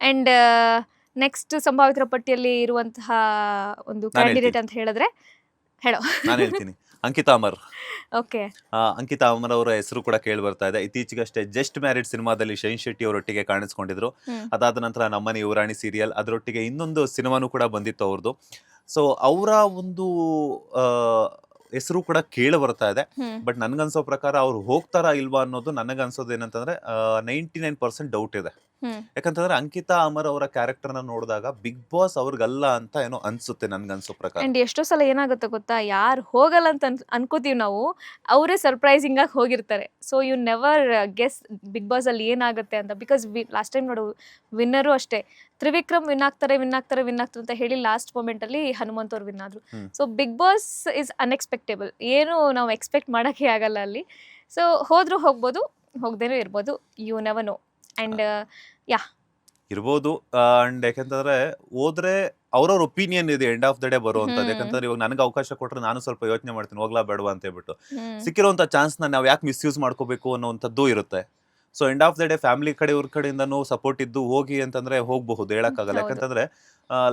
And next ಸಂಭಾವಿತರ ಪಟ್ಟಿಯಲ್ಲಿ ಇರುವಂತಹ ಒಂದು ನಾನು ಕ್ಯಾಂಡಿಡೇಟ್ ಹೇಳ್ತೀನಿ ಅಂತ ಹೇಳಿದ್ರೆ ಹೇಳೋ. ನಾನು ಹೇಳ್ತೀನಿ ಅಂಕಿತಾ ಅಮರ್. ಓಕೆ. ಅಂಕಿತಾ ಅಮರ್ ಅವರ ಹೆಸರು ಕೂಡ ಕೇಳಿ ಬರ್ತಾ ಇದೆ. ಇತ್ತೀಚೆಗಷ್ಟೇ ಜಸ್ಟ್ ಮ್ಯಾರಿಡ್ ಸಿನಿಮಾದಲ್ಲಿ ಶೈನ್ ಶೆಟ್ಟಿ ಅವರೊಟ್ಟಿಗೆ ಕಾಣಿಸ್ಕೊಂಡಿದ್ರು. ಅದಾದ ನಂತರ ನಮ್ಮನೆ ಯುವರಾಣಿ ಸೀರಿಯಲ್, ಅದರೊಟ್ಟಿಗೆ ಇನ್ನೊಂದು ಸಿನಿಮಾನು ಕೂಡ ಬಂದಿತ್ತು ಅವ್ರದ್ದು. ಸೊ ಅವರ ಒಂದು ಹೆಸರು ಕೂಡ ಕೇಳಿ ಬರ್ತಾ ಇದೆ. ಬಟ್ ನನ್ಗನ್ಸೋ ಪ್ರಕಾರ ಅವ್ರು ಹೋಗ್ತಾರಾ ಇಲ್ವಾ ಅನ್ನೋದು ನನಗನ್ಸೋದು ಏನಂತಂದ್ರೆ 99% ಡೌಟ್ ಇದೆ. ಯಾಕಂತಂದ್ರೆ ಅಂಕಿತಾ ಅಮರ್ ಅವರ ಕ್ಯಾರೆಕ್ಟರ್ನ ನೋಡಿದಾಗ ಬಿಗ್ ಬಾಸ್ ಅವ್ರಿಗಲ್ಲ ಅಂತ ಏನೋ ಅನ್ಸುತ್ತೆ ನನ್ಗನ್ಸೋ ಪ್ರಕಾರ. ಅಂಡ್ ಎಷ್ಟೋ ಸಲ ಏನಾಗುತ್ತೆ ಗೊತ್ತಾ, ಯಾರು ಹೋಗಲ್ಲ ಅಂತ ಅನ್ಕೋತೀವಿ ನಾವು, ಅವರೇ ಸರ್ಪ್ರೈಸಿಂಗ್ ಆಗಿ ಹೋಗಿರ್ತಾರೆ. So you never guess Bigg Boss ಅಲ್ಲಿ ಏನಾಗುತ್ತೆ ಅಂತ. ಬಿಕಾಸ್ ಲಾಸ್ಟ್ ಟೈಮ್ ನೋಡು, ವಿನ್ನರು ಅಷ್ಟೇ, ತ್ರಿವಿಕ್ರಮ್ ವಿನ್ ಆಗ್ತಾರೆ ಅಂತ ಹೇಳಿ ಲಾಸ್ಟ್ ಮೂಮೆಂಟ್ ಅಲ್ಲಿ ಹನುಮಂತ್ ಅವ್ರು ವಿನ್ ಆದ್ರು. ಸೊ ಬಿಗ್ ಬಾಸ್ ಇಸ್ ಅನ್ಎಕ್ಸ್ಪೆಕ್ಟೇಬಲ್, ಏನು ನಾವು ಎಕ್ಸ್ಪೆಕ್ಟ್ ಮಾಡೋಕ್ಕೆ ಆಗಲ್ಲ ಅಲ್ಲಿ. ಸೊ ಹೋದ್ರೂ ಹೋಗ್ಬೋದು, ಹೋಗ್ದೇನೂ ಇರ್ಬೋದು, ಯು ನೆವರ್ ನೋ. ಅಂಡ್ ಯಾ ಇರ್ಬೋದು. ಅಂಡ್ ಯಾಕಂತಂದ್ರೆ ಹೋದ್ರೆ ಅವ್ರವ್ರ ಒಪಿನಿಯನ್ ಇದೆ ಎಂಡ್ ಆಫ್ ದ ಡೇ ಬರುವಂತದ್ದು. ಯಾಕಂತಂದ್ರೆ ಇವಾಗ ನನಗೆ ಅವಕಾಶ ಕೊಟ್ರೆ ನಾನು ಸ್ವಲ್ಪ ಯೋಚನೆ ಮಾಡ್ತೀನಿ, ಹೋಗ್ಲಾ ಬೇಡವಾ ಅಂತ ಹೇಳ್ಬಿಟ್ಟು. ಸಿಕ್ಕಿರುವಂತ ಚಾನ್ಸ್ ನಾವು ಯಾಕೆ ಮಿಸ್ಯೂಸ್ ಮಾಡ್ಕೋಬೇಕು ಅನ್ನೋಂಥದ್ದು ಇರುತ್ತೆ. So end of the day family ಕಡೆ ಇವ್ರ ಕಡೆಯಿಂದನೂ ಸಪೋರ್ಟ್ ಇದ್ದು ಹೋಗಿ ಅಂತಂದ್ರೆ ಹೋಗಬಹುದು, ಹೇಳಕ್ಕಾಗಲ್ಲ. ಯಾಕಂತಂದ್ರೆ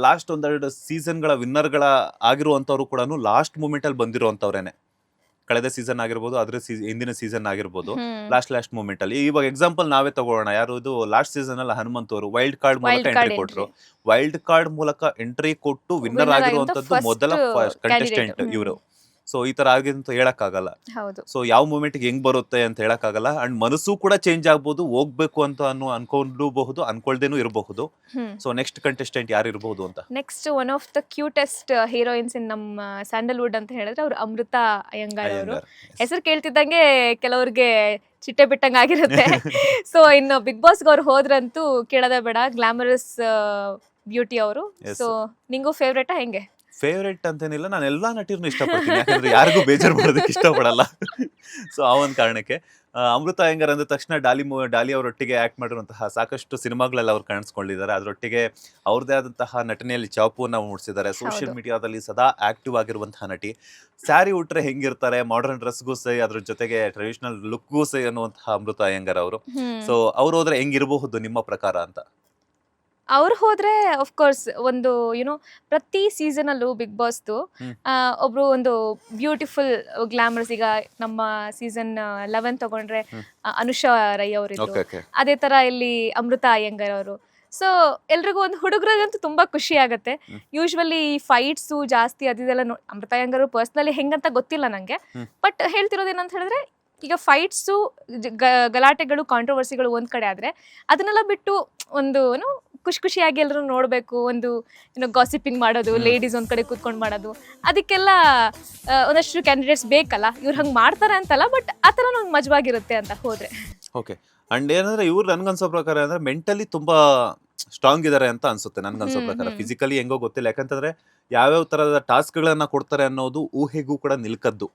ಲಾಸ್ಟ್ ಒಂದೆರಡು ಸೀಸನ್ಗಳ ವಿನ್ನರ್ಗಳ ಆಗಿರುವಂತವ್ರು ಕೂಡ ಲಾಸ್ಟ್ ಮೂಮೆಂಟ್ ಅಲ್ಲಿ ಬಂದಿರುವಂತವ್ರೇನೆ. ಕಳೆದ ಸೀಸನ್ ಆಗಿರ್ಬೋದು, ಅದ್ರ ಹಿಂದಿನ ಸೀಸನ್ ಆಗಿರ್ಬೋದು, ಲಾಸ್ಟ್ ಮೂಮೆಂಟ್ ಅಲ್ಲಿ. ಇವಾಗ ಎಕ್ಸಾಂಪಲ್ ನಾವೇ ತಗೊಳ್ಳೋಣ, ಯಾರು ಇದು ಲಾಸ್ಟ್ ಸೀಸನ್ ಅಲ್ಲಿ ಹನುಮಂತ್ ಅವರು ವೈಲ್ಡ್ ಕಾರ್ಡ್ ಮೂಲಕ ಎಂಟ್ರಿ ಕೊಟ್ರು. ವೈಲ್ಡ್ ಕಾರ್ಡ್ ಮೂಲಕ ಎಂಟ್ರಿ ಕೊಟ್ಟು ವಿನ್ನರ್ ಆಗಿರುವಂತದ್ದು ಮೊದಲ ಕಂಟೆಸ್ಟೆಂಟ್ ಇವರು. ಸೊ ಈ ತರ ಆಗಿದೆ ಅಂತ ಹೇಳಕ್ಕಾಗಲ್ಲ. ಸೊ ಯಾವ ಮೂಮೆಂಟ್ ಹೆಂಗ್ ಬರುತ್ತೆ ಅಂತ ಹೇಳಕ್ಕಾಗಲ್ಲ. ಅಂಡ್ ಮನಸ್ಸು ಕೂಡ ಚೇಂಜ್ ಆಗ್ಬೋದು, ಹೋಗ್ಬೇಕು ಅಂತ ಅನ್ಕೊಳ್ಳಬಹುದು, ಅನ್ಕೊಳ್ದೇನು ಇರಬಹುದು. ಸೊ ನೆಕ್ಸ್ಟ್ ಕಂಟೆಸ್ಟೆಂಟ್ ಯಾರು ಇರಬಹುದು ಅಂತ. Next one of the cutest heroines in ನಮ್ಮ ಸ್ಯಾಂಡಲ್ವುಡ್ ಅಂತ ಹೇಳಿದ್ರೆ ಅವ್ರು ಅಮೃತಾ ಅಯ್ಯಂಗಾರ್ ಅವರು. ಹೆಸರು ಕೇಳ್ತಿದ್ದಂಗೆ ಕೆಲವ್ರಿಗೆ ಚಿಟ್ಟೆ ಬಿಟ್ಟಂಗೆ ಆಗಿರುತ್ತೆ. ಸೊ ಇನ್ನು ಬಿಗ್ ಬಾಸ್ಗೆ ಅವ್ರು ಹೋದ್ರಂತೂ ಕೇಳೋದೇ ಬೇಡ, ಗ್ಲಾಮರಸ್ ಬ್ಯೂಟಿ ಅವರು. ಸೊ ನಿಂಗೂ ಫೇವ್ರೇಟಾ ಹೆಂಗೆ? ಫೇವ್ರೇಟ್ ಅಂತೇನಿಲ್ಲ, ನಾನು ಎಲ್ಲಾ ನಟಿಯರ್ನು ಇಷ್ಟಪಡ್ತೀನಿ. ಯಾಕಂದ್ರೆ ಯಾರಿಗೂ ಬೇಜಾರು ಮಾಡೋದಕ್ಕೆ ಇಷ್ಟಪಡಲ್ಲ. ಸೊ ಆ ಒಂದು ಕಾರಣಕ್ಕೆ ಅಮೃತಾ ಅಯ್ಯಂಗಾರ್ ಅಂದ ತಕ್ಷಣ ಡಾಲಿ ಅವರೊಟ್ಟಿಗೆ ಆಕ್ಟ್ ಮಾಡಿರುವಂತಹ ಸಾಕಷ್ಟು ಸಿನಿಮಾಗಳೆಲ್ಲ ಅವ್ರು ಕಾಣಿಸ್ಕೊಂಡಿದ್ದಾರೆ. ಅದರೊಟ್ಟಿಗೆ ಅವ್ರದೇ ಆದಂತಹ ನಟನೆಯಲ್ಲಿ ಚಾಪುವನ್ನ ಮೂಡಿಸಿದ್ದಾರೆ. ಸೋಷಿಯಲ್ ಮೀಡಿಯಾದಲ್ಲಿ ಸದಾ ಆಕ್ಟಿವ್ ಆಗಿರುವಂತಹ ನಟಿ. ಸ್ಯಾರಿ ಉಟ್ರೆ ಹೆಂಗಿರ್ತಾರೆ, ಮಾಡರ್ನ್ ಡ್ರೆಸ್ಗೂ ಸೈ, ಅದ್ರ ಜೊತೆಗೆ ಟ್ರೆಡಿಷನಲ್ ಲುಕ್ಗೂ ಸೈ ಅನ್ನುವಂತಹ ಅಮೃತಾ ಅಯ್ಯಂಗಾರ್ ಅವರು. ಸೊ ಅವ್ರು ಹೋದ್ರೆ ಹೆಂಗಿರಬಹುದು ನಿಮ್ಮ ಪ್ರಕಾರ ಅಂತ? ಅವ್ರು ಹೋದ್ರೆ ಕೋರ್ಸ್ ಒಂದು ಯುನೋ ಪ್ರತಿ ಸೀಸನಲ್ಲೂ ಬಿಗ್ ಬಾಸ್ದು ಒಬ್ರು ಒಂದು ಬ್ಯೂಟಿಫುಲ್ ಗ್ಲಾಮರ್ಸ್, ಈಗ ನಮ್ಮ ಸೀಸನ್ 11 ತಗೊಂಡ್ರೆ ಅನುಷಾ ರೈ ಅವರಿದ್ರು, ಅದೇ ತರ ಇಲ್ಲಿ ಅಮೃತಾ ಅಯ್ಯಂಗಾರ್ ಅವರು. ಸೊ ಎಲ್ರಿಗೂ ಒಂದು ಹುಡುಗರಿಗಂತೂ ತುಂಬಾ ಖುಷಿ ಆಗುತ್ತೆ. ಯೂಶ್ವಲಿ ಫೈಟ್ಸು ಜಾಸ್ತಿ ಅದಿದೆಲ್ಲ ಅಮೃತಾ ಅಯ್ಯಂಗಾರ್ ಪರ್ಸ್ನಲಿ ಹೆಂಗಂತ ಗೊತ್ತಿಲ್ಲ ನಂಗೆ, ಬಟ್ ಹೇಳ್ತಿರೋದೇನಂತ ಹೇಳಿದ್ರೆ, ಈಗ ಫೈಟ್ಸು ಗಲಾಟೆಗಳು ಕಾಂಟ್ರವರ್ಸಿಗಳು ಒಂದ್ ಕಡೆ ಆದ್ರೆ ಅದನ್ನೆಲ್ಲ ಬಿಟ್ಟು ಒಂದು ಖುಷಿಯಾಗಿ ಎಲ್ಲರೂ ನೋಡಬೇಕು, ಒಂದು ಗಾಸಿಪಿಂಗ್ ಮಾಡೋದು, ಲೇಡೀಸ್ ಒಂದ್ ಕಡೆ ಕೂತ್ಕೊಂಡು ಮಾಡೋದು, ಅದಕ್ಕೆಲ್ಲ ಒಂದಷ್ಟು ಕ್ಯಾಂಡಿಡೇಟ್ಸ್ ಬೇಕಲ್ಲ. ಇವ್ರು ಹಂಗೆ ಮಾಡ್ತಾರೆ ಅಂತಲ್ಲ, ಬಟ್ ಆ ಥರ ನಂಗೆ ಮಜವಾಗಿರುತ್ತೆ ಅಂತ ಹೋದ್ರೆ. ಓಕೆ. ಅಂಡ್ ಏನಂದ್ರೆ ಇವ್ರು ನನ್ಗನ್ಸೋ ಪ್ರಕಾರ ಅಂದ್ರೆ ಮೆಂಟಲಿ ತುಂಬಾ ಸ್ಟ್ರಾಂಗ್ ಇದಾರೆ ಅಂತ ಅನ್ಸುತ್ತೆ ನನ್ಗನ್ಸೋ ಪ್ರಕಾರ. ಫಿಸಿಕಲಿ ಹೆಂಗೋ ಗೊತ್ತಿಲ್ಲ, ಯಾಕಂತಂದ್ರೆ ಯಾವ್ಯಾವ ತರದ ಟಾಸ್ಕ್ ಗಳನ್ನ ಕೊಡ್ತಾರೆ ಅನ್ನೋದು ಊಹೆಗೂ ಕೂಡ ನಿಲ್ಕದ್ದು.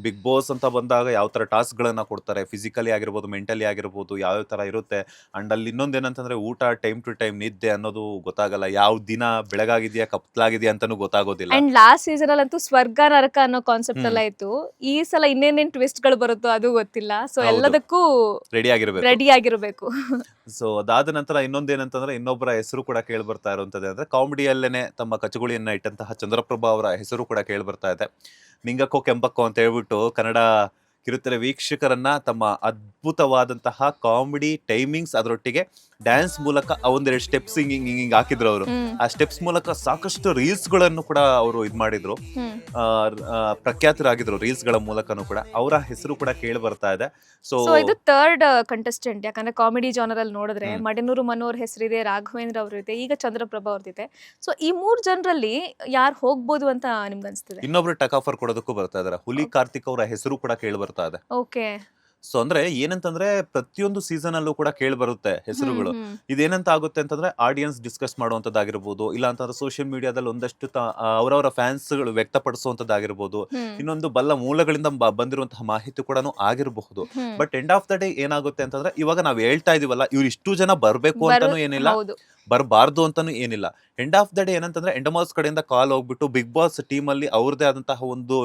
ಬಿಗ್ ಬಾಸ್ ಅಂತ ಬಂದಾಗ ಯಾವ ತರ ಟಾಸ್ಕ್ ಗಳನ್ನ ಕೊಡ್ತಾರೆ, ಫಿಸಿಕಲಿ ಆಗಿರ್ಬೋದು, ಮೆಂಟಲಿ ಆಗಿರ್ಬೋದು, ಯಾವ್ಯಾವ ತರ ಇರುತ್ತೆ. ಅಂಡ್ ಅಲ್ಲಿ ಇನ್ನೊಂದೇನಂತಂದ್ರೆ ಊಟ ಟೈಮ್ ಟು ಟೈಮ್, ನಿದ್ದೆ ಅನ್ನೋದು ಗೊತ್ತಾಗಲ್ಲ. ಯಾವ ದಿನ ಬೆಳಗಾಗಿದ್ಯಾ ಕತ್ಲಾಗಿದ್ಯಾ ಅಂತಾನು ಗೊತ್ತಾಗೋದಿಲ್ಲ. ಅಂಡ್ ಲಾಸ್ಟ್ ಸೀಸನ್ ಅಲ್ಲಂತೂ ಸ್ವರ್ಗ ನರಕ ಅನ್ನೋ ಕಾನ್ಸೆಪ್ಟ್ ಎಲ್ಲ ಇತ್ತು. ಈ ಸಲ ಇನ್ನೇನೇನ್ ಟ್ವಿಸ್ಟ್ ಗಳು ಬರುತ್ತೋ ಅದು ಗೊತ್ತಿಲ್ಲ. ಸೊ ಎಲ್ಲದಕ್ಕೂ ರೆಡಿ ಆಗಿರ್ಬೇಕು. ಸೊ ಅದಾದ ನಂತರ ಇನ್ನೊಂದೇನಂತಂದ್ರೆ, ಇನ್ನೊಬ್ಬರ ಹೆಸರು ಕೂಡ ಕೇಳಿ ಬರ್ತಾ ಇರುವಂತದ್ದು ಅಂದ್ರೆ, ಕಾಮಿಡಿಯಲ್ಲೇನೆ ತಮ್ಮ ಕಚಗುಳಿಯನ್ನ ಇಟ್ಟಂತಹ ಚಂದ್ರಪ್ರಭಾ ಅವರ ಹೆಸರು ಕೂಡ ಕೇಳಿ ಬರ್ತಾ ಇದೆ. ನಿಂಗಕ್ಕೋ ಕೆಂಪಕ್ಕೋ ಅಂತ ಹೇಳ್ಬಿಟ್ಟು ಕನ್ನಡ ಕಿರುತೆರೆ ವೀಕ್ಷಕರನ್ನ ತಮ್ಮ ಅದ್ಭುತವಾದಂತಹ ಕಾಮಿಡಿ ಟೈಮಿಂಗ್ಸ್, ಅದರೊಟ್ಟಿಗೆ ಡ್ಯಾನ್ಸ್ ಮೂಲಕ ಒಂದೆರಡು ಸ್ಟೆಪ್ಸ್ ಹಿಂಗ್ ಹಾಕಿದ್ರು ಅವರು. ಆ ಸ್ಟೆಪ್ಸ್ ಮೂಲಕ ಸಾಕಷ್ಟು ರೀಲ್ಸ್ ಗಳನ್ನು ಕೂಡ ಅವರು ಇದ್ ಮಾಡಿದ್ರು, ಪ್ರಖ್ಯಾತರಾಗಿದ್ರು ರೀಲ್ಸ್ ಗಳ ಮೂಲಕನೂ ಕೂಡ. ಅವರ ಹೆಸರು ಕೂಡ ಕೇಳಿ ಬರ್ತಾ ಇದೆ. ಸೊ ಇದು ಥರ್ಡ್ ಕಂಟೆಸ್ಟೆಂಟ್. ಯಾಕಂದ್ರೆ ಕಾಮಿಡಿ ಜಾನರ್ ಅಲ್ಲಿ ನೋಡಿದ್ರೆ ಮಡೆನೂರು ಮನು ಅವ್ರ ಹೆಸರಿದೆ, ರಾಘವೇಂದ್ರ ಅವ್ರ ಇದೆ, ಈಗ ಚಂದ್ರಪ್ರಭಾ ಅವ್ರದಿದೆ. ಸೊ ಈ 3 ಜನರಲ್ಲಿ ಯಾರು ಹೋಗ್ಬೋದು ಅಂತ ನಿಮ್ಗೆ ಅನ್ಸ್ತಿದೆ? ಇನ್ನೊಬ್ರು ಟಕ್ ಆಫರ್ ಕೊಡೋದಕ್ಕೂ ಬರ್ತಾ ಇದಾರೆ. ಹುಲಿ ಕಾರ್ತಿಕ್ ಅವರ ಹೆಸರು ಕೂಡ ಕೇಳಿ ಬರ್ತಾ ಇದೆ. ಓಕೆ. ಸೊ ಅಂದ್ರೆ ಏನಂತಂದ್ರೆ, ಪ್ರತಿಯೊಂದು ಸೀಸನ್ ಅಲ್ಲೂ ಕೂಡ ಕೇಳಿ ಬರುತ್ತೆ ಹೆಸರುಗಳು. ಇದೇನಂತ ಆಗುತ್ತೆ ಅಂತಂದ್ರೆ, ಆಡಿಯನ್ಸ್ ಡಿಸ್ಕಸ್ ಮಾಡುವಂತದ್ದಾಗಿರ್ಬೋದು, ಇಲ್ಲ ಅಂತಂದ್ರೆ ಸೋಷಿಯಲ್ ಮೀಡಿಯಾದಲ್ಲಿ ಒಂದಷ್ಟು ಅವರವರ ಫ್ಯಾನ್ಸ್ ಗಳು ವ್ಯಕ್ತಪಡಿಸುವಂತದ್ದಾಗಿರ್ಬೋದು, ಇನ್ನೊಂದು ಬಲ್ಲ ಮೂಲಗಳಿಂದ ಬಂದಿರುವಂತಹ ಮಾಹಿತಿ ಕೂಡ ಆಗಿರಬಹುದು. But end of the day ಏನಾಗುತ್ತೆ ಅಂತಂದ್ರೆ, ಇವಾಗ ನಾವ್ ಹೇಳ್ತಾ ಇದೀವಲ್ಲ, ಇವ್ರು ಇಷ್ಟು ಜನ ಬರ್ಬೇಕು ಅಂತಾನು ಏನಿಲ್ಲ, ಬರಬಾರ್ದು ಅಂತಾನು ಏನಿಲ್ಲ. ಎಂಡ್ ಆಫ್ ದ ಡೇ ಏನಂತಂದ್ರೆ, ಎಂಡಮಾಸ್ ಕಡೆಯಿಂದ ಕಾಲ್ ಹೋಗ್ಬಿಟ್ಟು ಬಿಗ್ ಬಾಸ್ ಟೀಮ್ ಅಲ್ಲಿ ಅವ್ರದೇ ಆದಂತಹ ಒಂದು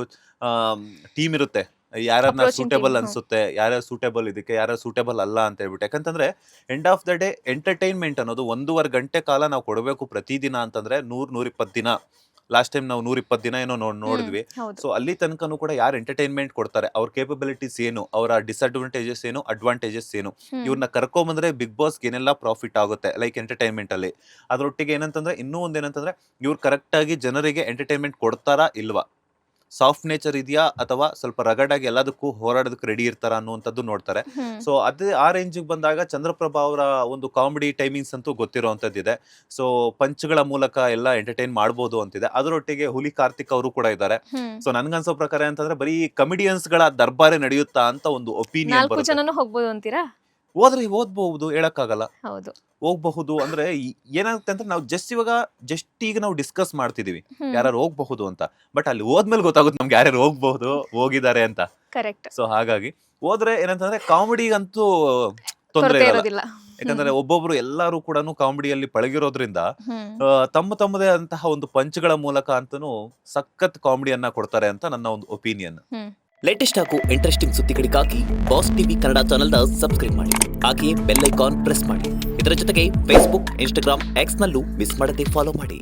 ಟೀಮ್ ಇರುತ್ತೆ. ಯಾರನ್ನ Approaching ಸೂಟೇಬಲ್ team, ಅನ್ಸುತ್ತೆ, ಯಾರ್ಯಾರು ಸೂಟೇಬಲ್ ಇದಕ್ಕೆ, ಯಾರ್ಯಾರು ಸೂಟೇಬಲ್ ಅಲ್ಲ ಅಂತ ಹೇಳ್ಬಿಟ್ಟು. ಯಾಕಂತಂದ್ರೆ end of the day entertainment ಅನ್ನೋದು 1.5 ಗಂಟೆ ಕಾಲ ನಾವು ಕೊಡಬೇಕು ಪ್ರತಿದಿನ ಅಂತಂದ್ರೆ 100-120 ದಿನ. ಲಾಸ್ಟ್ ಟೈಮ್ ನಾವು 120 ದಿನ ಏನೋ ನೋಡಿದ್ವಿ. ಹೌದು. ಸೊ ಅಲ್ಲಿ ತನಕನೂ ಕೂಡ ಯಾರು ಎಂಟರ್ಟೈನ್ಮೆಂಟ್ ಕೊಡ್ತಾರೆ, ಅವ್ರ ಕೇಪಬಿಲಿಟೀಸ್ ಏನು, ಅವರ ಡಿಸ್ಅಡ್ವಾಂಟೇಜಸ್ ಏನು, ಅಡ್ವಾಂಟೇಜಸ್ ಏನು, ಇವ್ರನ್ನ ಕರ್ಕೊಂಬಂದ್ರೆ ಬಿಗ್ ಬಾಸ್ಗೆ ಏನೆಲ್ಲ ಪ್ರಾಫಿಟ್ ಆಗುತ್ತೆ ಲೈಕ್ ಎಂಟರ್ಟೈನ್ಮೆಂಟ್ ಅಲ್ಲಿ. ಅದ್ರೊಟ್ಟಿಗೆ ಏನಂತಂದ್ರೆ ಇನ್ನೂ ಒಂದೇನಂತಂದ್ರೆ ಇವ್ರು ಕರೆಕ್ಟ್ ಆಗಿ ಜನರಿಗೆ ಎಂಟರ್ಟೈನ್ಮೆಂಟ್ ಕೊಡ್ತಾರಾ ಇಲ್ವಾ, ಸಾಫ್ಟ್ ನೇಚರ್ ಇದೆಯಾ ಅಥವಾ ಸ್ವಲ್ಪ ರಗಡ್ ಆಗಿ ಎಲ್ಲದಕ್ಕೂ ಹೋರಾಡೋದಕ್ಕೆ ರೆಡಿ ಇರ್ತಾರ ಅನ್ನುವಂಥದ್ದು ನೋಡ್ತಾರೆ. ಸೊ ಅದೇ ಆ ರೇಂಜಿಗೆ ಬಂದಾಗ ಚಂದ್ರಪ್ರಭಾ ಅವರ ಒಂದು ಕಾಮಿಡಿ ಟೈಮಿಂಗ್ಸ್ ಅಂತೂ ಗೊತ್ತಿರೋವಂಥದ್ದಿದೆ. ಸೊ ಪಂಚ್ಗಳ ಮೂಲಕ ಎಲ್ಲ ಎಂಟರ್ಟೈನ್ ಮಾಡ್ಬೋದು ಅಂತಿದೆ. ಅದರೊಟ್ಟಿಗೆ ಹುಲಿ ಕಾರ್ತಿಕ್ ಅವರು ಕೂಡ ಇದ್ದಾರೆ. ಸೊ ನನ್ಗನ್ಸೋ ಪ್ರಕಾರ ಅಂತಂದ್ರೆ ಬರೀ ಕಮಿಡಿಯನ್ಸ್ ಗಳ ದರ್ಬಾರೆ ನಡೆಯುತ್ತಾ ಅಂತ ಒಂದು ಒಪಿನಿಯನ್ 4 ಬರುತ್ತೆ. ಜನನು ಹೋಗ್ಬೋದು ಅಂತೀರಾ? ಓದ್ಬಹುದು, ಹೇಳಕ್ಕಾಗಲ್ಲ. ಹೌದು. ಹೋಗ್ಬಹುದು ಅಂದ್ರೆ ಏನಾಗುತ್ತೆ ಅಂತ ನಾವು ಜಸ್ಟ್ ಈಗ ನಾವು ಡಿಸ್ಕಸ್ ಮಾಡ್ತಿದೀವಿ ಯಾರು ಹೋಗ್ಬಹುದು ಅಂತ. ಬಟ್ ಅಲ್ಲಿ ಹೋದ್ಮೇಲೆ ಗೊತ್ತಾಗುತ್ತೆ ನಮ್ಗೆ ಯಾರ್ಯಾರು ಹೋಗ್ಬಹುದು, ಹೋಗಿದ್ದಾರೆ ಅಂತ. ಕರೆಕ್ಟ್. ಸೊ ಹಾಗಾಗಿ ಹೋದ್ರೆ ಏನಂತಂದ್ರೆ ಕಾಮಿಡಿಗಂತೂ ತೊಂದರೆ ಕೊರತೆ ಇರಲ್ಲ. ಇರೋದಿಲ್ಲ. ಯಾಕಂದ್ರೆ ಒಬ್ಬೊಬ್ರು ಎಲ್ಲರೂ ಕೂಡ ಕಾಮಿಡಿಯಲ್ಲಿ ಪಳಗಿರೋದ್ರಿಂದ ತಮ್ಮದೇ ಅಂತಹ ಒಂದು ಪಂಚ್ಗಳ ಮೂಲಕ ಅಂತನೂ ಸಖತ್ ಕಾಮಿಡಿಯನ್ನ ಕೊಡ್ತಾರೆ ಅಂತ ನನ್ನ ಒಂದು ಒಪಿನಿಯನ್. ಲೇಟೆಸ್ಟ್ ಹಾಗೂ ಇಂಟ್ರೆಸ್ಟಿಂಗ್ ಸುದ್ದಿಗಳಿಗಾಗಿ ಬಾಸ್ ಟಿವಿ ಕನ್ನಡ ಚಾನೆಲ್ನ ಸಬ್ಸ್ಕ್ರೈಬ್ ಮಾಡಿ. ಹಾಗೆಯೇ ಬೆಲ್ ಐಕಾನ್ ಪ್ರೆಸ್ ಮಾಡಿ. ಇದರ ಜೊತೆಗೆ ಫೇಸ್ಬುಕ್, ಇನ್ಸ್ಟಾಗ್ರಾಮ್, ಎಕ್ಸ್ ನಲ್ಲೂ ಮಿಸ್ ಮಾಡದೆ ಫಾಲೋ ಮಾಡಿ.